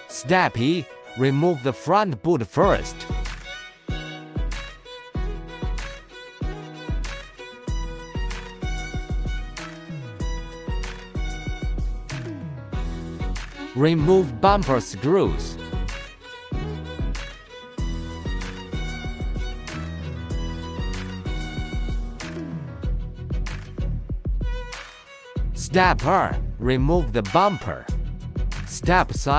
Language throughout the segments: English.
Step E. Remove the front boot first. Remove bumper screws. Step R. Remove the bumper. Step C.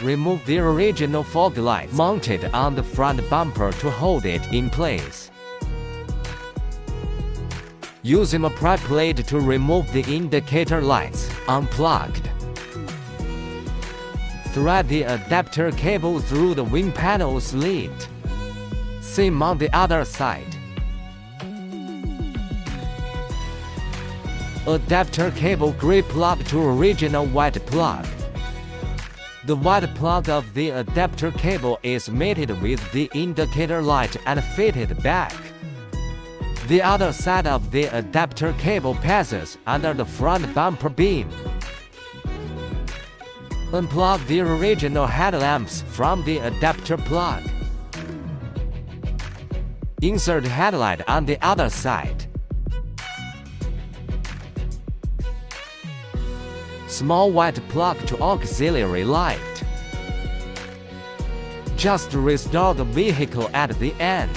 Remove the original fog lights mounted on the front bumper to hold it in place. Using a pry plate to remove the indicator lights, unplugged. Thread the adapter cable through the wing panel slit. Same on the other side. Adapter cable gray plug to original white plug. The white plug of the adapter cable is mated with the indicator light and fitted back. The other side of the adapter cable passes under the front bumper beam. Unplug the original headlamps from the adapter plug. Insert headlight on the other side. Small white plug to auxiliary light. Just restore the vehicle at the end.